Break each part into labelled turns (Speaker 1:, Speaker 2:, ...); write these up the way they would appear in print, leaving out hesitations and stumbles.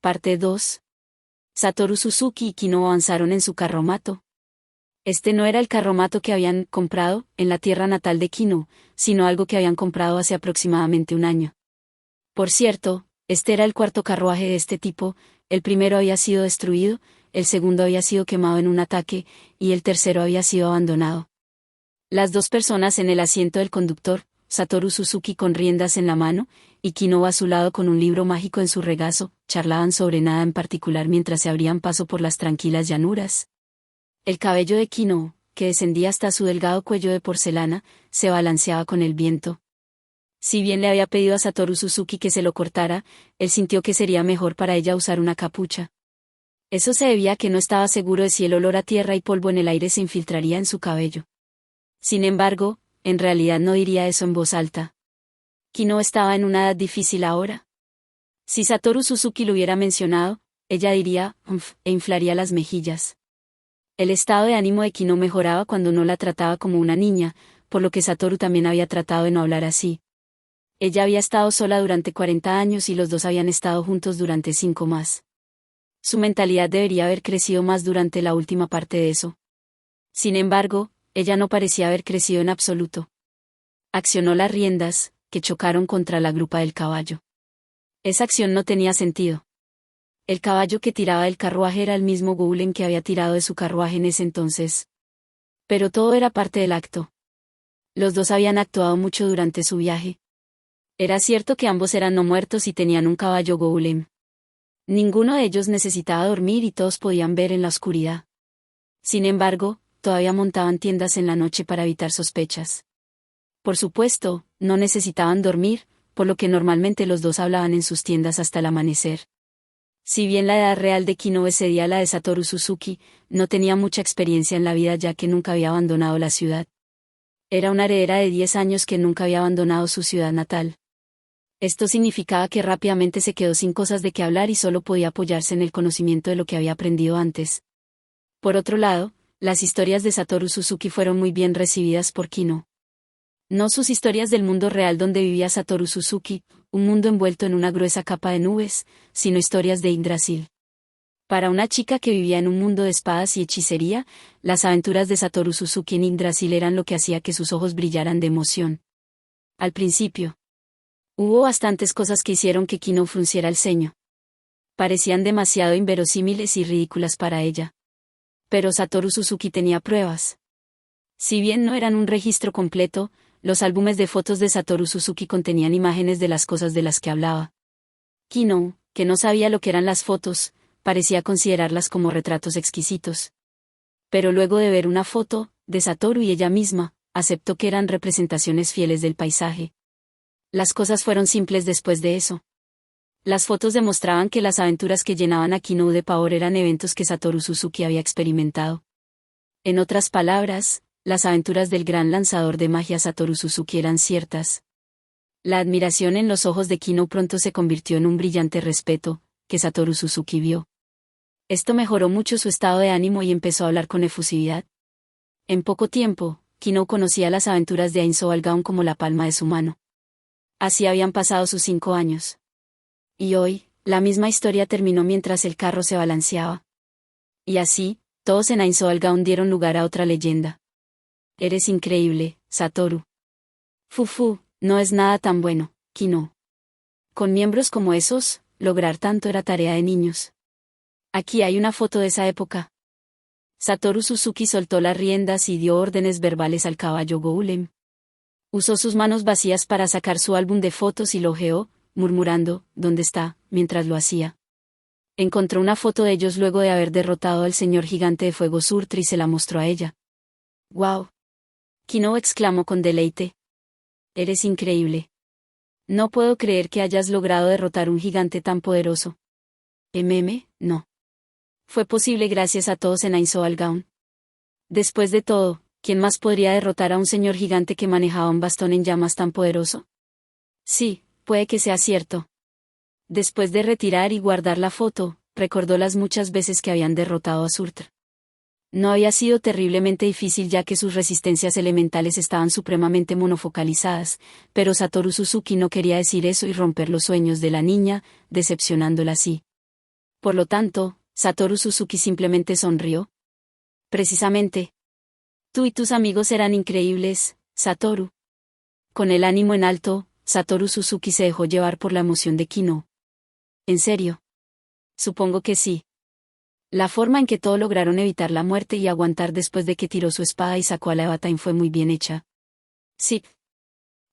Speaker 1: Parte 2. Satoru Suzuki y Kino avanzaron en su carromato. Este no era el carromato que habían comprado en la tierra natal de Kino, sino algo que habían comprado hace aproximadamente un año. Por cierto, este era el cuarto carruaje de este tipo. El primero había sido destruido, el segundo había sido quemado en un ataque, y el tercero había sido abandonado. Las dos personas en el asiento del conductor, Satoru Suzuki con riendas en la mano, y Kino a su lado con un libro mágico en su regazo, charlaban sobre nada en particular mientras se abrían paso por las tranquilas llanuras. El cabello de Kino, que descendía hasta su delgado cuello de porcelana, se balanceaba con el viento. Si bien le había pedido a Satoru Suzuki que se lo cortara, él sintió que sería mejor para ella usar una capucha. Eso se debía a que no estaba seguro de si el olor a tierra y polvo en el aire se infiltraría en su cabello. Sin embargo, en realidad no diría eso en voz alta. Kino estaba en una edad difícil ahora. Si Satoru Suzuki lo hubiera mencionado, ella diría, e inflaría las mejillas. El estado de ánimo de Kino mejoraba cuando no la trataba como una niña, por lo que Satoru también había tratado de no hablar así. Ella había estado sola durante 40 años y los dos habían estado juntos durante 5 más. Su mentalidad debería haber crecido más durante la última parte de eso. Sin embargo, ella no parecía haber crecido en absoluto. Accionó las riendas, que chocaron contra la grupa del caballo. Esa acción no tenía sentido. El caballo que tiraba del carruaje era el mismo Golem que había tirado de su carruaje en ese entonces. Pero todo era parte del acto. Los dos habían actuado mucho durante su viaje. Era cierto que ambos eran no muertos y tenían un caballo Golem. Ninguno de ellos necesitaba dormir y todos podían ver en la oscuridad. Sin embargo, todavía montaban tiendas en la noche para evitar sospechas. Por supuesto, no necesitaban dormir, por lo que normalmente los dos hablaban en sus tiendas hasta el amanecer. Si bien la edad real de Kino excedía la de Satoru Suzuki, no tenía mucha experiencia en la vida ya que nunca había abandonado la ciudad. Era una heredera de 10 años que nunca había abandonado su ciudad natal. Esto significaba que rápidamente se quedó sin cosas de qué hablar y solo podía apoyarse en el conocimiento de lo que había aprendido antes. Por otro lado, las historias de Satoru Suzuki fueron muy bien recibidas por Kino. No sus historias del mundo real donde vivía Satoru Suzuki, un mundo envuelto en una gruesa capa de nubes, sino historias de Yggdrasil. Para una chica que vivía en un mundo de espadas y hechicería, las aventuras de Satoru Suzuki en Yggdrasil eran lo que hacía que sus ojos brillaran de emoción. Al principio, hubo bastantes cosas que hicieron que Kino frunciera el ceño. Parecían demasiado inverosímiles y ridículas para ella. Pero Satoru Suzuki tenía pruebas. Si bien no eran un registro completo, los álbumes de fotos de Satoru Suzuki contenían imágenes de las cosas de las que hablaba. Kino, que no sabía lo que eran las fotos, parecía considerarlas como retratos exquisitos. Pero luego de ver una foto, de Satoru y ella misma, aceptó que eran representaciones fieles del paisaje. Las cosas fueron simples después de eso. Las fotos demostraban que las aventuras que llenaban a Kino de pavor eran eventos que Satoru Suzuki había experimentado. En otras palabras, las aventuras del gran lanzador de magia Satoru Suzuki eran ciertas. La admiración en los ojos de Kino pronto se convirtió en un brillante respeto, que Satoru Suzuki vio. Esto mejoró mucho su estado de ánimo y empezó a hablar con efusividad. En poco tiempo, Kino conocía las aventuras de Ain Sovalgaon como la palma de su mano. Así habían pasado sus 5 años. Y hoy, la misma historia terminó mientras el carro se balanceaba. Y así, todos en Ain Sovalgaon dieron lugar a otra leyenda. Eres increíble, Satoru. Fufu, no es nada tan bueno, Kino. Con miembros como esos, lograr tanto era tarea de niños. Aquí hay una foto de esa época. Satoru Suzuki soltó las riendas y dio órdenes verbales al caballo Golem. Usó sus manos vacías para sacar su álbum de fotos y lo hojeó, murmurando, ¿dónde está?, mientras lo hacía. Encontró una foto de ellos luego de haber derrotado al señor gigante de fuego Surtr y se la mostró a ella. ¡Guau! Kino exclamó con deleite. Eres increíble. No puedo creer que hayas logrado derrotar un gigante tan poderoso. No. Fue posible gracias a todos en Ain Sovalgaon. Después de todo, ¿quién más podría derrotar a un señor gigante que manejaba un bastón en llamas tan poderoso? Sí, puede que sea cierto. Después de retirar y guardar la foto, recordó las muchas veces que habían derrotado a Surtr. No había sido terriblemente difícil ya que sus resistencias elementales estaban supremamente monofocalizadas, pero Satoru Suzuki no quería decir eso y romper los sueños de la niña, decepcionándola así. Por lo tanto, Satoru Suzuki simplemente sonrió. Precisamente. Tú y tus amigos eran increíbles, Satoru. Con el ánimo en alto, Satoru Suzuki se dejó llevar por la emoción de Kino. ¿En serio? Supongo que sí. La forma en que todos lograron evitar la muerte y aguantar después de que tiró su espada y sacó a la Evatain fue muy bien hecha. Sí.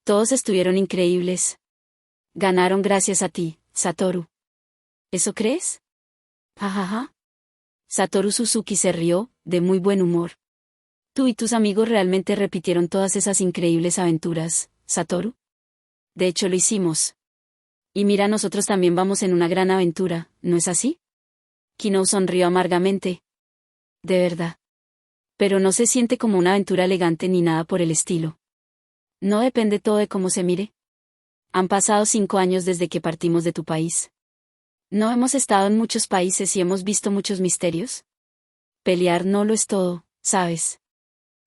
Speaker 1: Todos estuvieron increíbles. Ganaron gracias a ti, Satoru. ¿Eso crees? Jajaja. Satoru Suzuki se rió, de muy buen humor. Tú y tus amigos realmente repitieron todas esas increíbles aventuras, Satoru. De hecho lo hicimos. Y mira, nosotros también vamos en una gran aventura, ¿no es así? Kino sonrió amargamente. De verdad. Pero no se siente como una aventura elegante ni nada por el estilo. ¿No depende todo de cómo se mire? Han pasado 5 años desde que partimos de tu país. ¿No hemos estado en muchos países y hemos visto muchos misterios? Pelear no lo es todo, ¿sabes?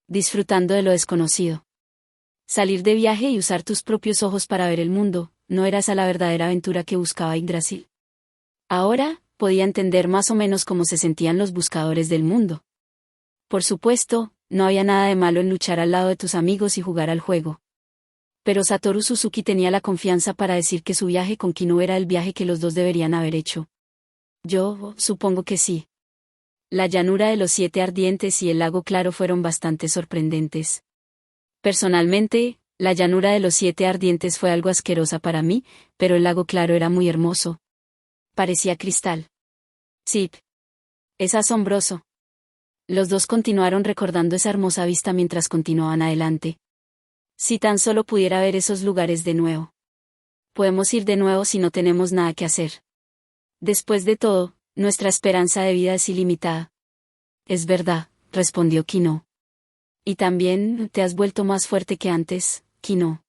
Speaker 1: Disfrutando de lo desconocido. Salir de viaje y usar tus propios ojos para ver el mundo, ¿no era esa la verdadera aventura que buscaba Yggdrasil? Ahora, podía entender más o menos cómo se sentían los buscadores del mundo. Por supuesto, no había nada de malo en luchar al lado de tus amigos y jugar al juego. Pero Satoru Suzuki tenía la confianza para decir que su viaje con Kino era el viaje que los dos deberían haber hecho. Yo, supongo que sí. La llanura de los 7 ardientes y el lago claro fueron bastante sorprendentes. Personalmente, la llanura de los 7 ardientes fue algo asquerosa para mí, pero el lago claro era muy hermoso. Parecía cristal. Sí. Es asombroso. Los dos continuaron recordando esa hermosa vista mientras continuaban adelante. Si tan solo pudiera ver esos lugares de nuevo. Podemos ir de nuevo si no tenemos nada que hacer. Después de todo, nuestra esperanza de vida es ilimitada. Es verdad, respondió Kino. Y también, te has vuelto más fuerte que antes, Kino.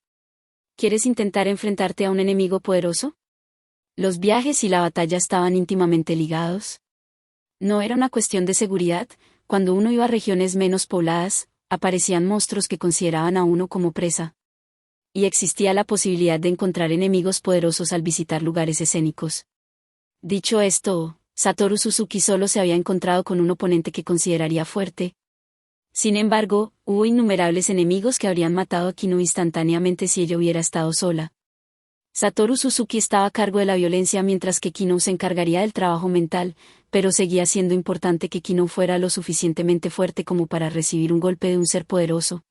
Speaker 1: ¿Quieres intentar enfrentarte a un enemigo poderoso? Los viajes y la batalla estaban íntimamente ligados. No era una cuestión de seguridad, cuando uno iba a regiones menos pobladas, aparecían monstruos que consideraban a uno como presa. Y existía la posibilidad de encontrar enemigos poderosos al visitar lugares escénicos. Dicho esto, Satoru Suzuki solo se había encontrado con un oponente que consideraría fuerte. Sin embargo, hubo innumerables enemigos que habrían matado a Kino instantáneamente si ella hubiera estado sola. Satoru Suzuki estaba a cargo de la violencia mientras que Kino se encargaría del trabajo mental, pero seguía siendo importante que Kino fuera lo suficientemente fuerte como para recibir un golpe de un ser poderoso.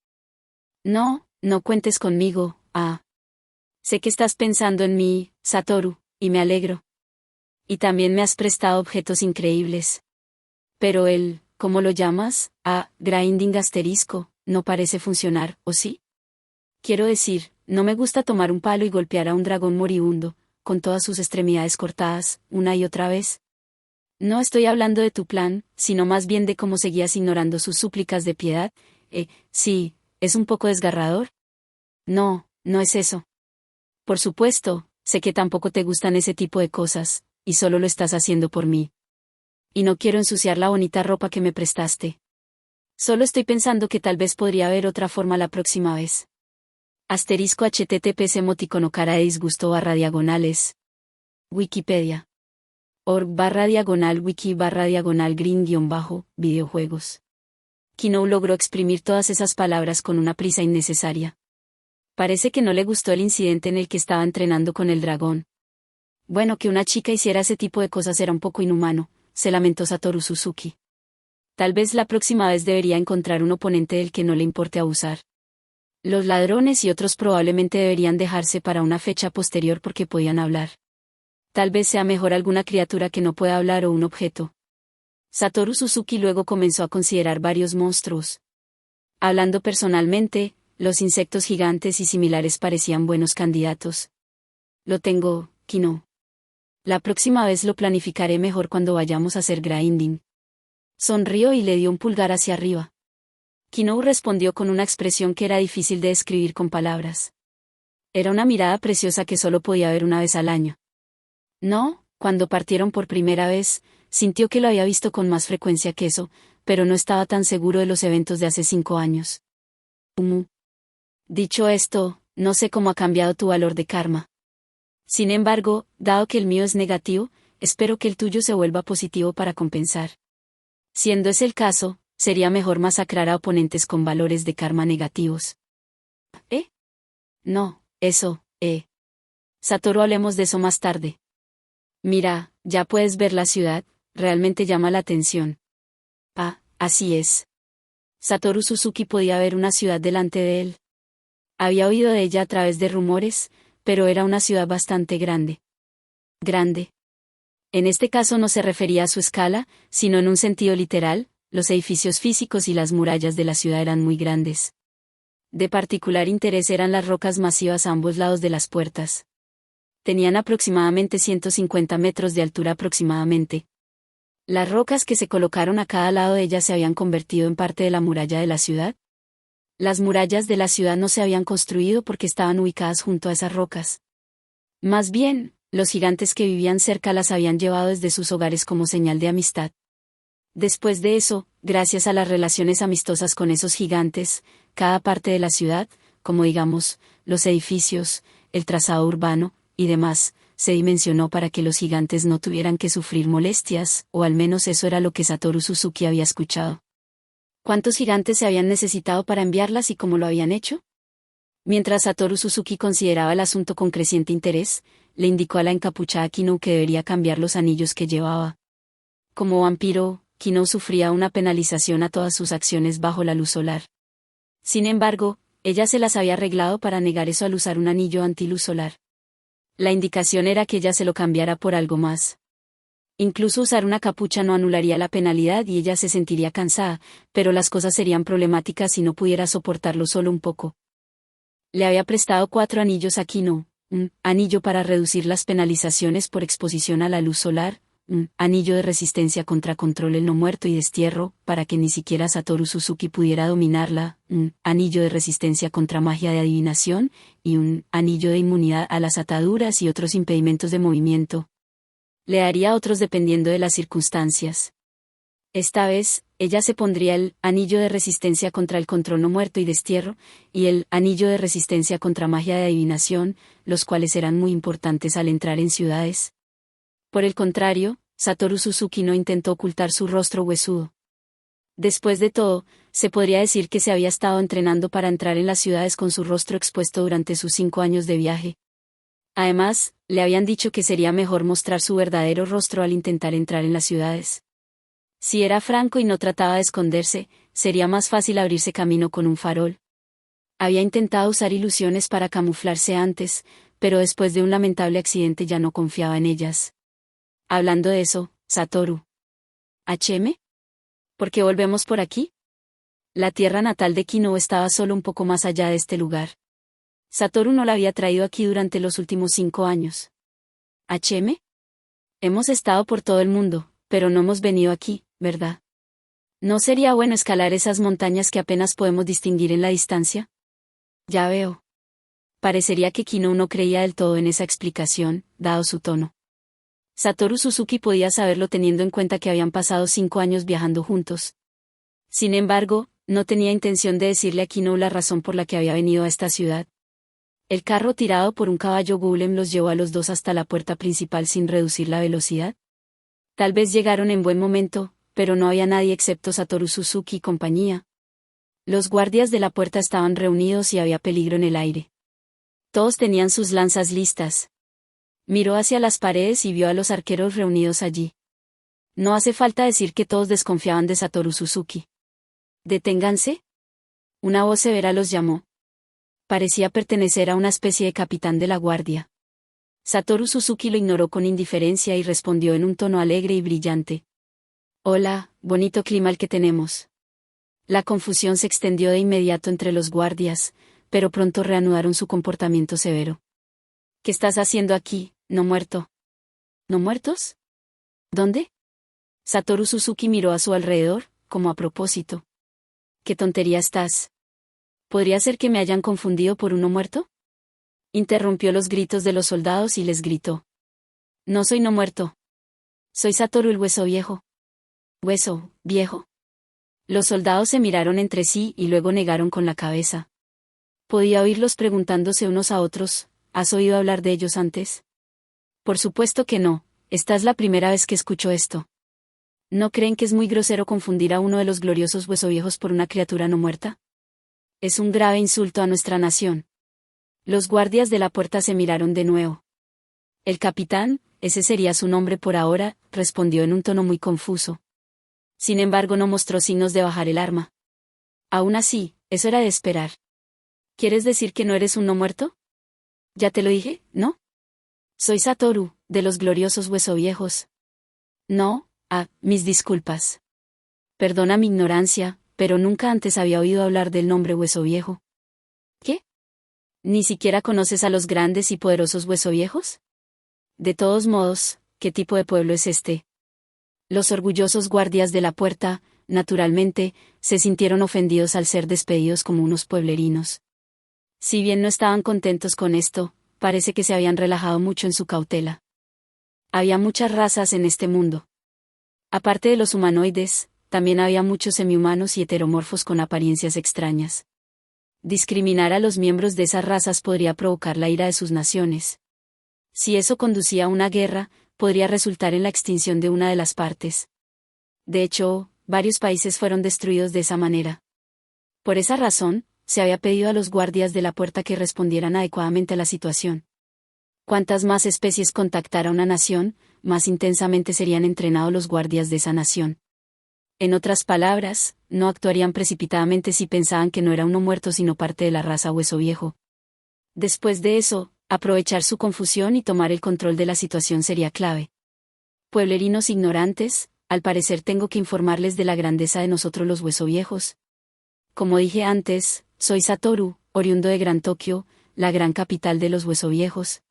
Speaker 1: No, no cuentes conmigo, ah. Sé que estás pensando en mí, Satoru, y me alegro. Y también me has prestado objetos increíbles. Pero ¿cómo lo llamas? Grinding asterisco, no parece funcionar, ¿o sí? Quiero decir, no me gusta tomar un palo y golpear a un dragón moribundo, con todas sus extremidades cortadas, una y otra vez. No estoy hablando de tu plan, sino más bien de cómo seguías ignorando sus súplicas de piedad. Sí, ¿es un poco desgarrador? No, no es eso. Por supuesto, sé que tampoco te gustan ese tipo de cosas, y solo lo estás haciendo por mí. Y no quiero ensuciar la bonita ropa que me prestaste. Solo estoy pensando que tal vez podría haber otra forma la próxima vez. Asterisco https emoticono cara de disgusto /diagonales. Wikipedia. org/wiki/green-videojuegos. Kino logró exprimir todas esas palabras con una prisa innecesaria. Parece que no le gustó el incidente en el que estaba entrenando con el dragón. Bueno, que una chica hiciera ese tipo de cosas era un poco inhumano, se lamentó Satoru Suzuki. Tal vez la próxima vez debería encontrar un oponente del que no le importe abusar. Los ladrones y otros probablemente deberían dejarse para una fecha posterior porque podían hablar. Tal vez sea mejor alguna criatura que no pueda hablar o un objeto. Satoru Suzuki luego comenzó a considerar varios monstruos. Hablando personalmente, los insectos gigantes y similares parecían buenos candidatos. Lo tengo, Kino. La próxima vez lo planificaré mejor cuando vayamos a hacer grinding. Sonrió y le dio un pulgar hacia arriba. Kino respondió con una expresión que era difícil de describir con palabras. Era una mirada preciosa que solo podía ver una vez al año. No, cuando partieron por primera vez, sintió que lo había visto con más frecuencia que eso, pero no estaba tan seguro de los eventos de hace 5 años. Dicho esto, no sé cómo ha cambiado tu valor de karma. Sin embargo, dado que el mío es negativo, espero que el tuyo se vuelva positivo para compensar. Siendo ese el caso, sería mejor masacrar a oponentes con valores de karma negativos. ¿Eh? No, eso, Satoru, hablemos de eso más tarde. Mira, ya puedes ver la ciudad, realmente llama la atención. Ah, así es. Satoru Suzuki podía ver una ciudad delante de él. Había oído de ella a través de rumores, pero era una ciudad bastante grande. Grande. En este caso no se refería a su escala, sino en un sentido literal, los edificios físicos y las murallas de la ciudad eran muy grandes. De particular interés eran las rocas masivas a ambos lados de las puertas. Tenían aproximadamente 150 metros de altura aproximadamente. Las rocas que se colocaron a cada lado de ellas se habían convertido en parte de la muralla de la ciudad. Las murallas de la ciudad no se habían construido porque estaban ubicadas junto a esas rocas. Más bien, los gigantes que vivían cerca las habían llevado desde sus hogares como señal de amistad. Después de eso, gracias a las relaciones amistosas con esos gigantes, cada parte de la ciudad, como digamos, los edificios, el trazado urbano, y demás, se dimensionó para que los gigantes no tuvieran que sufrir molestias, o al menos eso era lo que Satoru Suzuki había escuchado. ¿Cuántos gigantes se habían necesitado para enviarlas y cómo lo habían hecho? Mientras Satoru Suzuki consideraba el asunto con creciente interés, le indicó a la encapuchada Kinou que debería cambiar los anillos que llevaba. Como vampiro, Kinou sufría una penalización a todas sus acciones bajo la luz solar. Sin embargo, ella se las había arreglado para negar eso al usar un anillo antiluz solar. La indicación era que ella se lo cambiara por algo más. Incluso usar una capucha no anularía la penalidad y ella se sentiría cansada, pero las cosas serían problemáticas si no pudiera soportarlo solo un poco. Le había prestado 4 anillos a Kinou, un anillo para reducir las penalizaciones por exposición a la luz solar, un anillo de resistencia contra control el no muerto y destierro, para que ni siquiera Satoru Suzuki pudiera dominarla, un anillo de resistencia contra magia de adivinación, y un anillo de inmunidad a las ataduras y otros impedimentos de movimiento. Le daría otros dependiendo de las circunstancias. Esta vez, ella se pondría el anillo de resistencia contra el control no muerto y destierro, y el anillo de resistencia contra magia de adivinación, los cuales eran muy importantes al entrar en ciudades. Por el contrario, Satoru Suzuki no intentó ocultar su rostro huesudo. Después de todo, se podría decir que se había estado entrenando para entrar en las ciudades con su rostro expuesto durante sus 5 años de viaje. Además, le habían dicho que sería mejor mostrar su verdadero rostro al intentar entrar en las ciudades. Si era franco y no trataba de esconderse, sería más fácil abrirse camino con un farol. Había intentado usar ilusiones para camuflarse antes, pero después de un lamentable accidente ya no confiaba en ellas. Hablando de eso, Satoru. ¿HM? ¿Por qué volvemos por aquí? La tierra natal de Kinou estaba solo un poco más allá de este lugar. Satoru no la había traído aquí durante los últimos 5 años. ¿HM? Hemos estado por todo el mundo, pero no hemos venido aquí, ¿verdad? ¿No sería bueno escalar esas montañas que apenas podemos distinguir en la distancia? Ya veo. Parecería que Kinou no creía del todo en esa explicación, dado su tono. Satoru Suzuki podía saberlo teniendo en cuenta que habían pasado 5 años viajando juntos. Sin embargo, no tenía intención de decirle a Kinou la razón por la que había venido a esta ciudad. El carro tirado por un caballo golem los llevó a los dos hasta la puerta principal sin reducir la velocidad. Tal vez llegaron en buen momento, pero no había nadie excepto Satoru Suzuki y compañía. Los guardias de la puerta estaban reunidos y había peligro en el aire. Todos tenían sus lanzas listas. Miró hacia las paredes y vio a los arqueros reunidos allí. No hace falta decir que todos desconfiaban de Satoru Suzuki. «Deténganse». Una voz severa los llamó. Parecía pertenecer a una especie de capitán de la guardia. Satoru Suzuki lo ignoró con indiferencia y respondió en un tono alegre y brillante. «Hola, bonito clima el que tenemos». La confusión se extendió de inmediato entre los guardias, pero pronto reanudaron su comportamiento severo. «¿Qué estás haciendo aquí, no muerto?» «¿No muertos? ¿Dónde?» Satoru Suzuki miró a su alrededor, como a propósito. «¿Qué tontería estás? ¿Podría ser que me hayan confundido por uno muerto?» Interrumpió los gritos de los soldados y les gritó. «No soy no muerto. Soy Satoru el hueso viejo». «¿Hueso viejo?» Los soldados se miraron entre sí y luego negaron con la cabeza. Podía oírlos preguntándose unos a otros, ¿has oído hablar de ellos antes? Por supuesto que no, esta es la primera vez que escucho esto. ¿No creen que es muy grosero confundir a uno de los gloriosos huesoviejos por una criatura no muerta? Es un grave insulto a nuestra nación. Los guardias de la puerta se miraron de nuevo. El capitán, ese sería su nombre por ahora, respondió en un tono muy confuso. Sin embargo, no mostró signos de bajar el arma. Aún así, eso era de esperar. ¿Quieres decir que no eres un no muerto? Ya te lo dije, ¿no? Soy Satoru, de los gloriosos huesoviejos. No, mis disculpas. Perdona mi ignorancia, pero nunca antes había oído hablar del nombre huesoviejo. ¿Qué? ¿Ni siquiera conoces a los grandes y poderosos huesoviejos? De todos modos, ¿qué tipo de pueblo es este? Los orgullosos guardias de la puerta, naturalmente, se sintieron ofendidos al ser despedidos como unos pueblerinos. Si bien no estaban contentos con esto, parece que se habían relajado mucho en su cautela. Había muchas razas en este mundo. Aparte de los humanoides, también había muchos semihumanos y heteromorfos con apariencias extrañas. Discriminar a los miembros de esas razas podría provocar la ira de sus naciones. Si eso conducía a una guerra, podría resultar en la extinción de una de las partes. De hecho, varios países fueron destruidos de esa manera. Por esa razón, se había pedido a los guardias de la puerta que respondieran adecuadamente a la situación. Cuantas más especies contactara una nación, más intensamente serían entrenados los guardias de esa nación. En otras palabras, no actuarían precipitadamente si pensaban que no era uno muerto sino parte de la raza hueso viejo. Después de eso, aprovechar su confusión y tomar el control de la situación sería clave. Pueblerinos ignorantes, al parecer tengo que informarles de la grandeza de nosotros los huesoviejos. Como dije antes, soy Satoru, oriundo de Gran Tokio, la gran capital de los huesoviejos.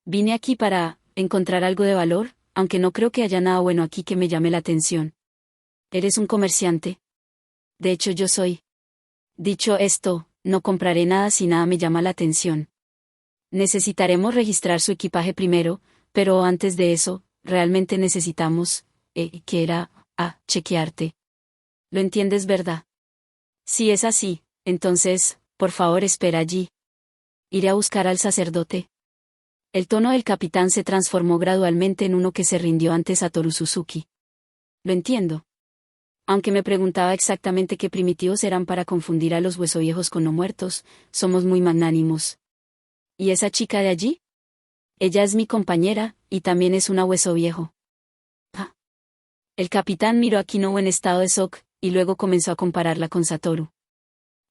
Speaker 1: Vine aquí para encontrar algo de valor, aunque no creo que haya nada bueno aquí que me llame la atención. ¿Eres un comerciante? De hecho, yo soy. Dicho esto, no compraré nada si nada me llama la atención. Necesitaremos registrar su equipaje primero, pero antes de eso, realmente necesitamos, chequearte. ¿Lo entiendes, verdad? Si es así, entonces, por favor espera allí. Iré a buscar al sacerdote. El tono del capitán se transformó gradualmente en uno que se rindió ante Satoru Suzuki. Lo entiendo. Aunque me preguntaba exactamente qué primitivos eran para confundir a los huesoviejos con no muertos, somos muy magnánimos. ¿Y esa chica de allí? Ella es mi compañera, y también es una huesoviejo. Ah. El capitán miró a Kinobu en estado de shock, y luego comenzó a compararla con Satoru.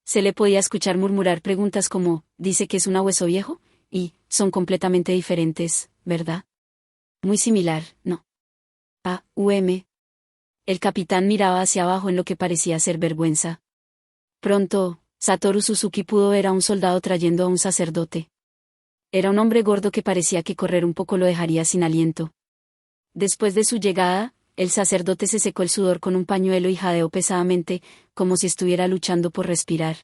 Speaker 1: Se le podía escuchar murmurar preguntas como, ¿dice que es una huesoviejo? Y, son completamente diferentes, ¿verdad? Muy similar, ¿no? El capitán miraba hacia abajo en lo que parecía ser vergüenza. Pronto, Satoru Suzuki pudo ver a un soldado trayendo a un sacerdote. Era un hombre gordo que parecía que correr un poco lo dejaría sin aliento. Después de su llegada, el sacerdote se secó el sudor con un pañuelo y jadeó pesadamente, como si estuviera luchando por respirar.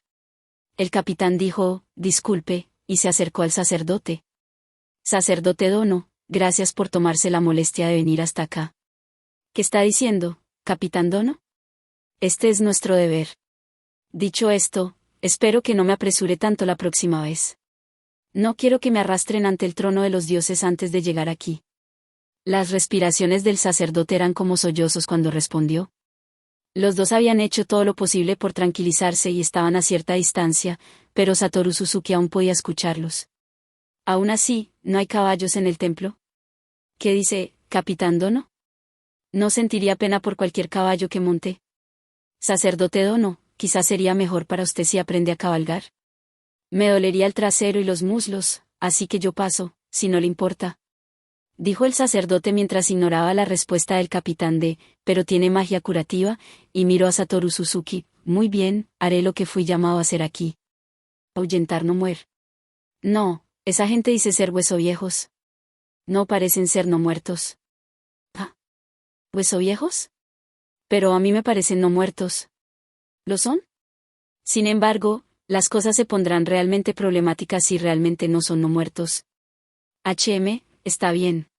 Speaker 1: El capitán dijo, disculpe, y se acercó al sacerdote. Sacerdote Dono, gracias por tomarse la molestia de venir hasta acá. ¿Qué está diciendo, capitán Dono? Este es nuestro deber. Dicho esto, espero que no me apresure tanto la próxima vez. No quiero que me arrastren ante el trono de los dioses antes de llegar aquí. Las respiraciones del sacerdote eran como sollozos cuando respondió. Los dos habían hecho todo lo posible por tranquilizarse y estaban a cierta distancia, pero Satoru Suzuki aún podía escucharlos. Aún así, ¿no hay caballos en el templo? ¿Qué dice, capitán Dono? ¿No sentiría pena por cualquier caballo que monte? Sacerdote Dono, quizás sería mejor para usted si aprende a cabalgar. Me dolería el trasero y los muslos, así que yo paso, si no le importa. Dijo el sacerdote mientras ignoraba la respuesta del capitán pero tiene magia curativa, y miró a Satoru Suzuki, muy bien, haré lo que fui llamado a hacer aquí. Ahuyentar no muer. No, esa gente dice ser huesoviejos. No parecen ser no muertos. ¿Huesoviejos? Pero a mí me parecen no muertos. ¿Lo son? Sin embargo, las cosas se pondrán realmente problemáticas si realmente no son no muertos. Está bien.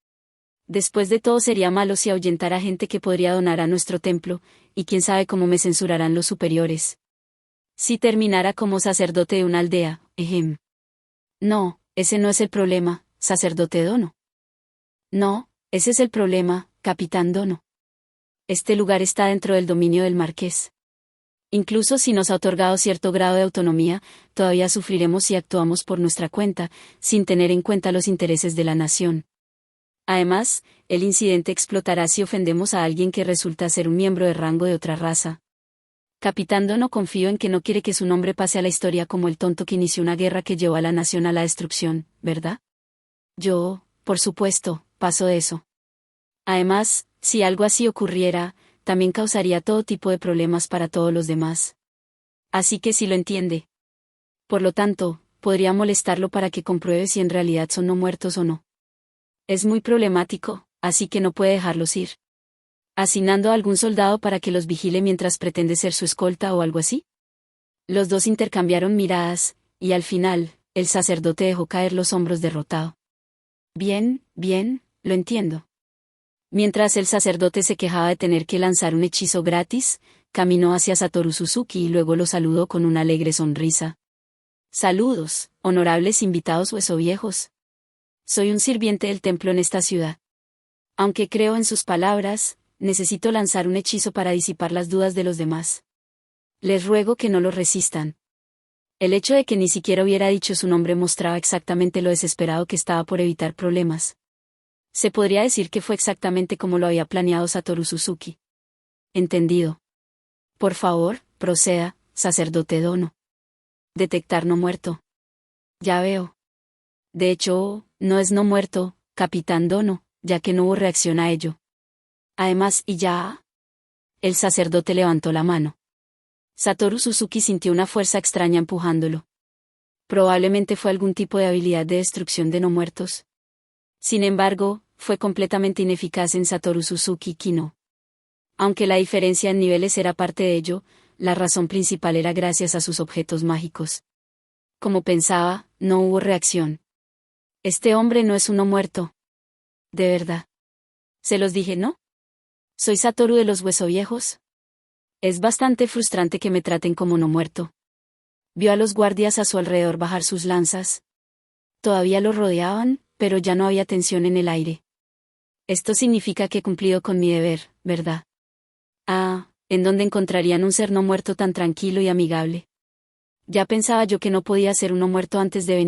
Speaker 1: Después de todo sería malo si ahuyentara gente que podría donar a nuestro templo, y quién sabe cómo me censurarán los superiores. Si terminara como sacerdote de una aldea, No, ese no es el problema, sacerdote Dono. No, Ese es el problema, Capitán Dono. Este lugar está dentro del dominio del Marqués. Incluso si nos ha otorgado cierto grado de autonomía, todavía sufriremos si actuamos por nuestra cuenta, sin tener en cuenta los intereses de la nación. Además, el incidente explotará si ofendemos a alguien que resulta ser un miembro de rango de otra raza. Capitán Dono, confío en que no quiere que su nombre pase a la historia como el tonto que inició una guerra que llevó a la nación a la destrucción, ¿verdad? Yo, por supuesto, paso de eso. Además, si algo así ocurriera, también causaría todo tipo de problemas para todos los demás. Así que sí lo entiende. Por lo tanto, podría molestarlo para que compruebe si en realidad son no muertos o no. Es muy problemático, así que no puede dejarlos ir. ¿Asignando a algún soldado para que los vigile mientras pretende ser su escolta o algo así? Los dos intercambiaron miradas, y al final, el sacerdote dejó caer los hombros derrotado. Bien, lo entiendo. Mientras el sacerdote se quejaba de tener que lanzar un hechizo gratis, caminó hacia Satoru Suzuki y luego lo saludó con una alegre sonrisa. Saludos, honorables invitados huesoviejos. Soy un sirviente del templo en esta ciudad. Aunque creo en sus palabras, necesito lanzar un hechizo para disipar las dudas de los demás. Les ruego que no lo resistan. El hecho de que ni siquiera hubiera dicho su nombre mostraba exactamente lo desesperado que estaba por evitar problemas. Se podría decir que fue exactamente como lo había planeado Satoru Suzuki. Entendido. Por favor, proceda, sacerdote Dono. Detectar no muerto. Ya veo. De hecho, no es no muerto, Capitán Dono, ya que no hubo reacción a ello. Además, ¿y ya? El sacerdote levantó la mano. Satoru Suzuki sintió una fuerza extraña empujándolo. Probablemente fue algún tipo de habilidad de destrucción de no muertos. Sin embargo, fue completamente ineficaz en Satoru Suzuki Kino. Aunque la diferencia en niveles era parte de ello, la razón principal era gracias a sus objetos mágicos. Como pensaba, no hubo reacción. Este hombre no es uno muerto. De verdad. Se los dije, ¿no? Soy Satoru de los Huesoviejos. Es bastante frustrante que me traten como no muerto. Vio a los guardias a su alrededor bajar sus lanzas. Todavía lo rodeaban, pero ya no había tensión en el aire. Esto significa que he cumplido con mi deber, ¿verdad? Ah, ¿en dónde encontrarían un ser no muerto tan tranquilo y amigable? Ya pensaba yo que no podía ser uno muerto antes de venir.